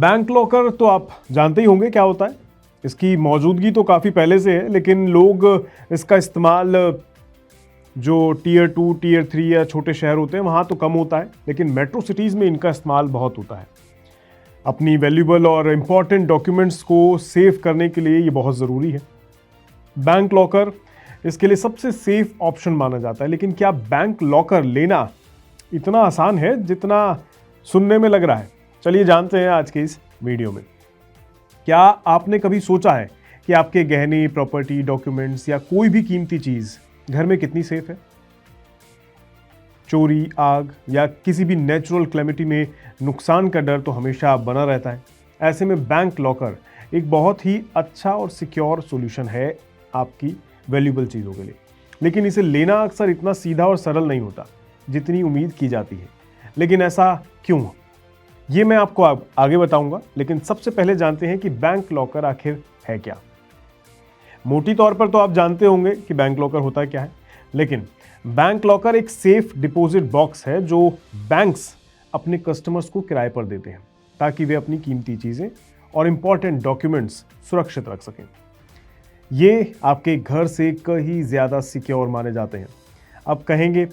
Bank locker तो आप जानते ही होंगे क्या होता है। इसकी मौजूदगी तो काफ़ी पहले से है, लेकिन लोग इसका इस्तेमाल जो टीयर 2, टीयर 3 या छोटे शहर होते हैं वहाँ तो कम होता है, लेकिन मेट्रो सिटीज़ में इनका इस्तेमाल बहुत होता है। अपनी वैल्यूएबल और इम्पॉर्टेंट डॉक्यूमेंट्स को सेव करने के लिए ये बहुत ज़रूरी है। बैंक लॉकर इसके लिए सबसे सेफ ऑप्शन माना जाता है। लेकिन क्या बैंक लॉकर लेना इतना आसान है जितना सुनने में लग रहा है? चलिए जानते हैं आज के इस वीडियो में। क्या आपने कभी सोचा है कि आपके गहने, प्रॉपर्टी, डॉक्यूमेंट्स या कोई भी कीमती चीज़ घर में कितनी सेफ है? चोरी, आग या किसी भी नेचुरल कैलेमिटी में नुकसान का डर तो हमेशा बना रहता है। ऐसे में बैंक लॉकर एक बहुत ही अच्छा और सिक्योर सॉल्यूशन है आपकी वैल्यूएबल चीज़ों के लिए। लेकिन इसे लेना अक्सर इतना सीधा और सरल नहीं होता जितनी उम्मीद की जाती है। लेकिन ऐसा क्यों? ये मैं आपको आगे बताऊंगा, लेकिन सबसे पहले जानते हैं कि बैंक लॉकर आखिर है क्या। मोटी तौर पर तो आप जानते होंगे कि बैंक लॉकर होता क्या है, लेकिन बैंक लॉकर एक सेफ डिपॉजिट बॉक्स है जो बैंक्स अपने कस्टमर्स को किराए पर देते हैं ताकि वे अपनी कीमती चीज़ें और इंपॉर्टेंट डॉक्यूमेंट्स सुरक्षित रख सकें। ये आपके घर से कहीं ज़्यादा सिक्योर माने जाते हैं। अब कहेंगे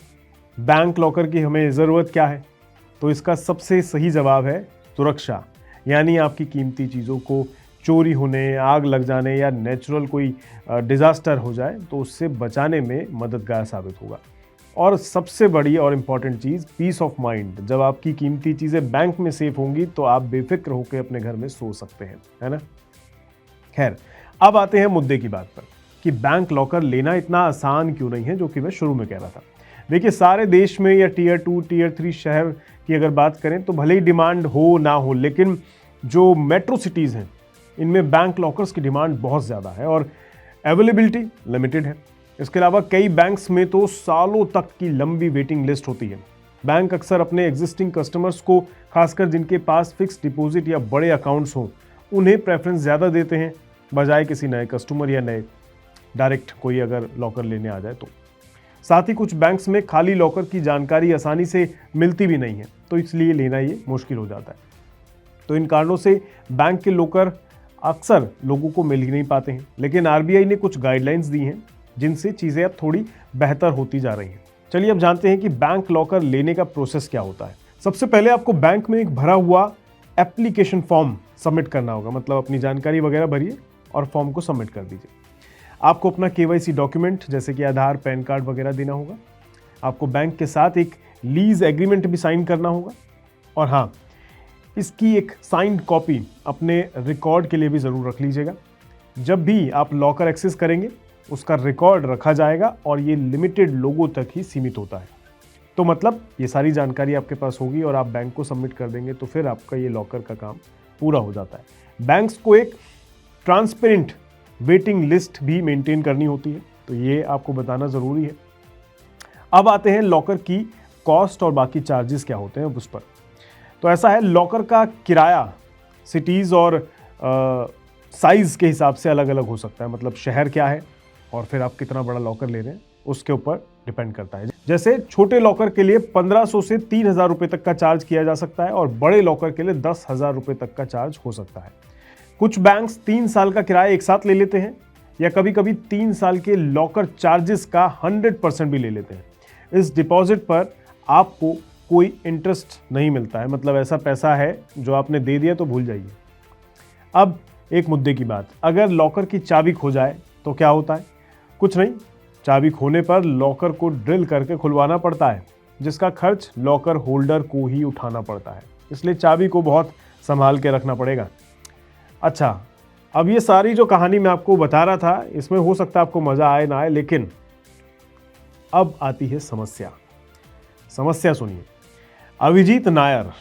बैंक लॉकर की हमें ज़रूरत क्या है, तो इसका सबसे सही जवाब है सुरक्षा। यानी आपकी कीमती चीज़ों को चोरी होने, आग लग जाने या नेचुरल कोई डिज़ास्टर हो जाए तो उससे बचाने में मददगार साबित होगा। और सबसे बड़ी और इम्पॉर्टेंट चीज़, पीस ऑफ माइंड। जब आपकी कीमती चीज़ें बैंक में सेफ होंगी तो आप बेफिक्र होकर अपने घर में सो सकते हैं, है ना। खैर, अब आते हैं मुद्दे की बात पर कि बैंक लॉकर लेना इतना आसान क्यों नहीं है, जो कि मैं शुरू में कह रहा था। देखिए, सारे देश में या टीयर 2, टीयर 3 शहर की अगर बात करें तो भले ही डिमांड हो ना हो, लेकिन जो मेट्रो सिटीज़ हैं इनमें बैंक लॉकर्स की डिमांड बहुत ज़्यादा है और अवेलेबिलिटी लिमिटेड है। इसके अलावा कई बैंक्स में तो सालों तक की लंबी वेटिंग लिस्ट होती है। बैंक अक्सर अपने एग्जिस्टिंग कस्टमर्स को, खासकर जिनके पास फिक्स डिपॉजिट या बड़े अकाउंट्स हों, उन्हें प्रेफरेंस ज़्यादा देते हैं बजाय किसी नए कस्टमर या नए डायरेक्ट कोई अगर लॉकर लेने आ जाए तो। साथ ही कुछ बैंक्स में खाली लॉकर की जानकारी आसानी से मिलती भी नहीं है, तो इसलिए लेना ये मुश्किल हो जाता है। तो इन कारणों से बैंक के लॉकर अक्सर लोगों को मिल ही नहीं पाते हैं। लेकिन आरबीआई ने कुछ गाइडलाइंस दी हैं जिनसे चीज़ें अब थोड़ी बेहतर होती जा रही हैं। चलिए अब जानते हैं कि बैंक लॉकर लेने का प्रोसेस क्या होता है। सबसे पहले आपको बैंक में एक भरा हुआ एप्लीकेशन फॉर्म सबमिट करना होगा। मतलब अपनी जानकारी वगैरह भरिए और फॉर्म को सबमिट कर दीजिए। आपको अपना केवाईसी डॉक्यूमेंट जैसे कि आधार, पैन कार्ड वगैरह देना होगा। आपको बैंक के साथ एक लीज एग्रीमेंट भी साइन करना होगा। और हाँ, इसकी एक साइंड कॉपी अपने रिकॉर्ड के लिए भी ज़रूर रख लीजिएगा। जब भी आप लॉकर एक्सेस करेंगे उसका रिकॉर्ड रखा जाएगा और ये लिमिटेड लोगों तक ही सीमित होता है। तो मतलब ये सारी जानकारी आपके पास होगी और आप बैंक को सबमिट कर देंगे तो फिर आपका ये लॉकर का काम पूरा हो जाता है। बैंक्स को एक ट्रांसपेरेंट वेटिंग लिस्ट भी मेंटेन करनी होती है, तो ये आपको बताना ज़रूरी है। अब आते हैं लॉकर की कॉस्ट और बाकी चार्जेस क्या होते हैं उस पर। तो ऐसा है, लॉकर का किराया सिटीज़ और साइज़ के हिसाब से अलग अलग हो सकता है। मतलब शहर क्या है और फिर आप कितना बड़ा लॉकर ले रहे हैं उसके ऊपर डिपेंड करता है। जैसे छोटे लॉकर के लिए 1500 से 3000 रुपये तक का चार्ज किया जा सकता है और बड़े लॉकर के लिए 10,000 रुपये तक का चार्ज हो सकता है। कुछ बैंक्स 3 साल का किराया एक साथ ले लेते हैं या कभी कभी 3 साल के लॉकर चार्जेस का 100% भी ले लेते हैं। इस डिपॉजिट पर आपको कोई इंटरेस्ट नहीं मिलता है। मतलब ऐसा पैसा है जो आपने दे दिया तो भूल जाइए। अब एक मुद्दे की बात, अगर लॉकर की चाबी खो जाए तो क्या होता है? कुछ नहीं, चाबी खोने पर लॉकर को ड्रिल करके खुलवाना पड़ता है, जिसका खर्च लॉकर होल्डर को ही उठाना पड़ता है। इसलिए चाबी को बहुत संभाल के रखना पड़ेगा। अच्छा, अब ये सारी जो कहानी मैं आपको बता रहा था, इसमें हो सकता है आपको मज़ा आए ना आए, लेकिन अब आती है समस्या। समस्या सुनिए। अभिजीत नायर,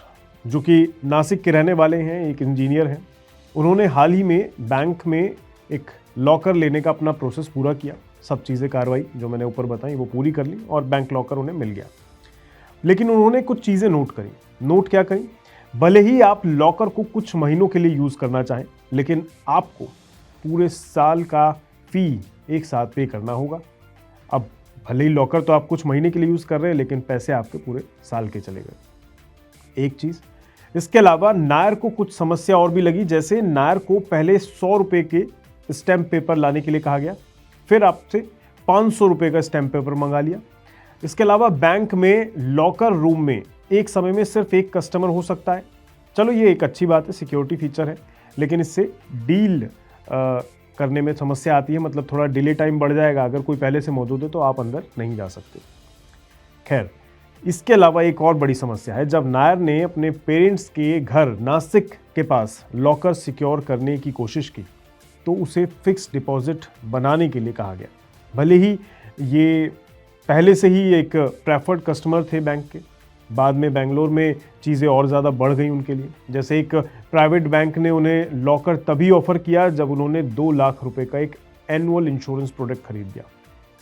जो कि नासिक के रहने वाले हैं, एक इंजीनियर हैं, उन्होंने हाल ही में बैंक में एक लॉकर लेने का अपना प्रोसेस पूरा किया। सब चीज़ें, कार्रवाई जो मैंने ऊपर बताई वो पूरी कर ली और बैंक लॉकर उन्हें मिल गया। लेकिन उन्होंने कुछ चीज़ें नोट करी। नोट क्या करी? भले ही आप लॉकर को कुछ महीनों के लिए यूज़ करना चाहें, लेकिन आपको पूरे साल का फ़ी एक साथ पे करना होगा। अब भले ही लॉकर तो आप कुछ महीने के लिए यूज़ कर रहे हैं, लेकिन पैसे आपके पूरे साल के चले गए। एक चीज़, इसके अलावा नायर को कुछ समस्या और भी लगी, जैसे नायर को पहले 100 रुपए के स्टैम्प पेपर लाने के लिए कहा गया, फिर आपसे 500 रुपए का स्टैम्प पेपर मंगा लिया। इसके अलावा बैंक में लॉकर रूम में एक समय में सिर्फ एक कस्टमर हो सकता है। चलो ये एक अच्छी बात है, सिक्योरिटी फीचर है, लेकिन इससे डील करने में समस्या आती है, मतलब थोड़ा डिले टाइम बढ़ जाएगा। अगर कोई पहले से मौजूद है तो आप अंदर नहीं जा सकते। खैर, इसके अलावा एक और बड़ी समस्या है, जब नायर ने अपने पेरेंट्स के घर नासिक के पास लॉकर सिक्योर करने की कोशिश की तो उसे फिक्स डिपॉजिट बनाने के लिए कहा गया। भले ही ये पहले से ही एक प्रेफर्ड कस्टमर थे बैंक के, बाद में बेंगलोर में चीज़ें और ज़्यादा बढ़ गई उनके लिए। जैसे एक प्राइवेट बैंक ने उन्हें लॉकर तभी ऑफ़र किया जब उन्होंने 2 लाख रुपए का एक एनुअल इंश्योरेंस प्रोडक्ट खरीद दिया।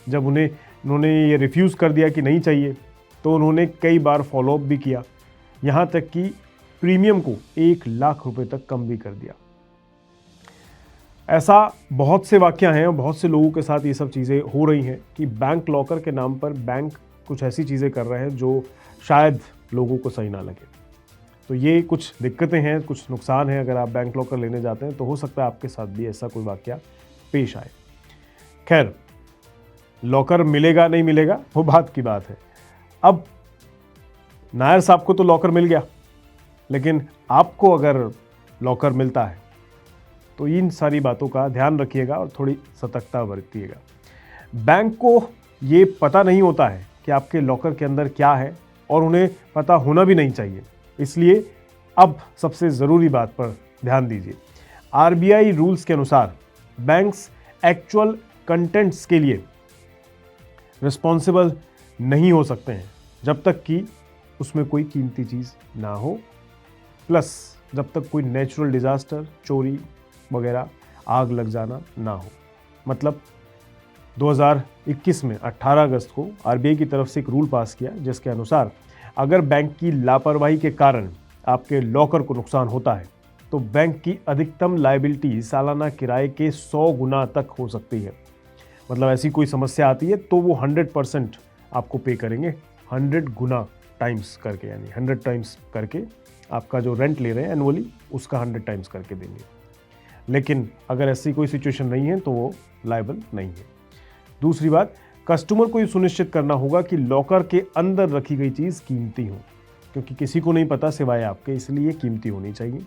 जब उन्होंने ये रिफ्यूज़ कर दिया कि नहीं चाहिए, तो उन्होंने कई बार फॉलोअप भी किया, यहाँ तक कि प्रीमियम को 1 लाख रुपए तक कम भी कर दिया। ऐसा बहुत से वाक़या हैं और बहुत से लोगों के साथ ये सब चीज़ें हो रही हैं कि बैंक लॉकर के नाम पर बैंक कुछ ऐसी चीज़ें कर रहे हैं जो शायद लोगों को सही ना लगे। तो ये कुछ दिक्कतें हैं, कुछ नुकसान हैं। अगर आप बैंक लॉकर लेने जाते हैं तो हो सकता है आपके साथ भी ऐसा कोई वाक़या पेश आए। खैर, लॉकर मिलेगा नहीं मिलेगा वो बात की बात है। अब नायर साहब को तो लॉकर मिल गया, लेकिन आपको अगर लॉकर मिलता है तो इन सारी बातों का ध्यान रखिएगा और थोड़ी सतर्कता बरतिएगा। बैंक को ये पता नहीं होता है कि आपके लॉकर के अंदर क्या है, और उन्हें पता होना भी नहीं चाहिए। इसलिए अब सबसे ज़रूरी बात पर ध्यान दीजिए। आरबीआई रूल्स के अनुसार बैंक्स एक्चुअल कंटेंट्स के लिए रिस्पॉन्सिबल नहीं हो सकते हैं जब तक कि उसमें कोई कीमती चीज़ ना हो, प्लस जब तक कोई नेचुरल डिज़ास्टर, चोरी वगैरह, आग लग जाना ना हो। मतलब 2021 में 18 अगस्त को आरबीआई की तरफ से एक रूल पास किया, जिसके अनुसार अगर बैंक की लापरवाही के कारण आपके लॉकर को नुकसान होता है तो बैंक की अधिकतम लायबिलिटी सालाना किराए के 100 गुना तक हो सकती है। मतलब ऐसी कोई समस्या आती है तो वो 100% आपको पे करेंगे, 100 गुना टाइम्स करके, यानी 100 टाइम्स करके आपका जो रेंट ले रहे हैं एनुअली उसका 100 टाइम्स करके देंगे। लेकिन अगर ऐसी कोई सिचुएशन नहीं है तो वो लायबल नहीं है। दूसरी बात, कस्टमर को ये सुनिश्चित करना होगा कि लॉकर के अंदर रखी गई चीज़ कीमती हो, क्योंकि किसी को नहीं पता सिवाय आपके, इसलिए कीमती होनी चाहिए।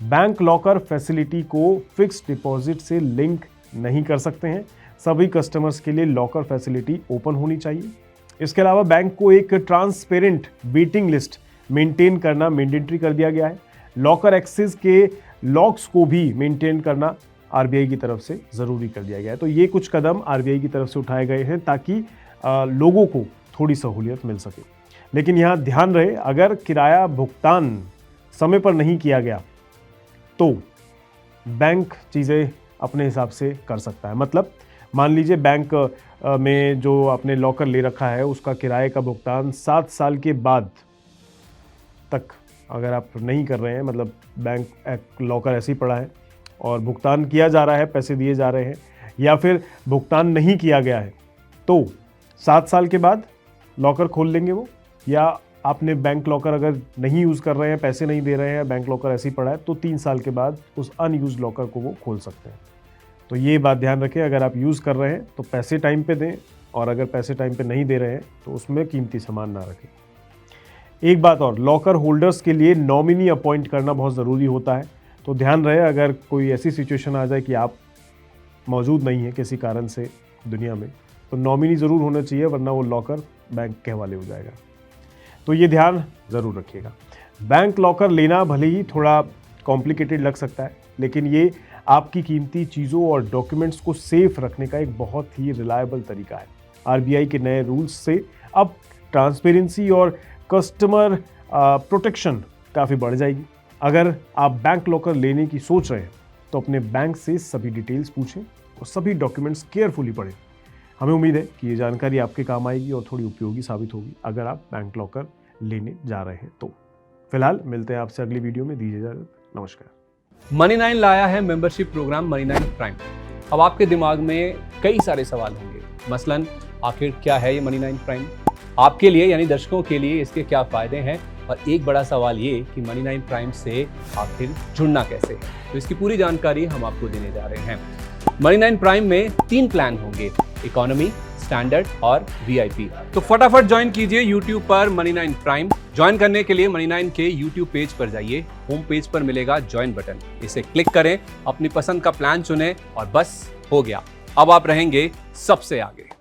बैंक लॉकर फैसिलिटी को फिक्स डिपॉजिट से लिंक नहीं कर सकते हैं। सभी कस्टमर्स के लिए लॉकर फैसिलिटी ओपन होनी चाहिए। इसके अलावा बैंक को एक ट्रांसपेरेंट वेटिंग लिस्ट मेंटेन करना मैंडेटरी कर दिया गया है। लॉकर एक्सेस के लॉक्स को भी मेंटेन करना आरबीआई की तरफ से ज़रूरी कर दिया गया है। तो ये कुछ कदम आरबीआई की तरफ से उठाए गए हैं ताकि लोगों को थोड़ी सहूलियत मिल सके। लेकिन यहाँ ध्यान रहे, अगर किराया भुगतान समय पर नहीं किया गया तो बैंक चीज़ें अपने हिसाब से कर सकता है। मतलब मान लीजिए बैंक में जो आपने लॉकर ले रखा है उसका किराए का भुगतान 7 साल के बाद तक अगर आप नहीं कर रहे हैं, मतलब बैंक लॉकर ऐसे ही पड़ा है और भुगतान किया जा रहा है, पैसे दिए जा रहे हैं, या फिर भुगतान नहीं किया गया है, तो 7 साल के बाद लॉकर खोल लेंगे वो। या आपने बैंक लॉकर अगर नहीं यूज़ कर रहे हैं, पैसे नहीं दे रहे हैं, बैंक लॉकर ऐसे ही पड़ा है, तो 3 साल के बाद उस अनयूज़ लॉकर को वो खोल सकते हैं। तो ये बात ध्यान रखें, अगर आप यूज़ कर रहे हैं तो पैसे टाइम पे दें, और अगर पैसे टाइम पे नहीं दे रहे हैं तो उसमें कीमती सामान ना रखें। एक बात और, लॉकर होल्डर्स के लिए नॉमिनी अपॉइंट करना बहुत ज़रूरी होता है। तो ध्यान रहे, अगर कोई ऐसी सिचुएशन आ जाए कि आप मौजूद नहीं हैं किसी कारण से दुनिया में, तो नॉमिनी ज़रूर होना चाहिए, वरना वो लॉकर बैंक के हवाले हो जाएगा। तो ये ध्यान ज़रूर रखिएगा। बैंक लॉकर लेना भले ही थोड़ा कॉम्प्लिकेटेड लग सकता है, लेकिन ये आपकी कीमती चीज़ों और डॉक्यूमेंट्स को सेफ रखने का एक बहुत ही रिलायबल तरीका है। आरबीआई के नए रूल्स से अब ट्रांसपेरेंसी और कस्टमर प्रोटेक्शन काफ़ी बढ़ जाएगी। अगर आप बैंक लॉकर लेने की सोच रहे हैं तो अपने बैंक से सभी डिटेल्स पूछें और सभी डॉक्यूमेंट्स केयरफुली पढ़ें। हमें उम्मीद है कि ये जानकारी आपके काम आएगी और थोड़ी उपयोगी साबित होगी अगर आप बैंक लॉकर लेने जा रहे हैं तो। फिलहाल मिलते हैं आपसे अगली वीडियो में, दीजिए इजाजत, नमस्कार। Money9 लाया है मेंबरशिप प्रोग्राम Money9 प्राइम। अब आपके दिमाग में कई सारे सवाल होंगे, मसलन आखिर क्या है ये Money9 प्राइम, आपके लिए यानी दर्शकों के लिए इसके क्या फायदे हैं और एक बड़ा सवाल ये कि मनी 9 प्राइम से आखिर जुड़ना कैसे है, तो इसकी पूरी जानकारी हम आपको देने जा रहे हैं। मनी 9 प्राइम में 3 प्लान होंगे, इकोनॉमी, स्टैंडर्ड और वीआईपी। तो फटाफट ज्वाइन कीजिए यूट्यूब पर मनी 9 प्राइम। ज्वाइन करने के लिए मनी 9 के यूट्यूब पेज पर जाइए, होम पेज पर मिलेगा ज्वाइन बटन, इसे क्लिक करें, अपनी पसंद का प्लान चुनें और बस हो गया, अब आप रहेंगे सबसे आगे।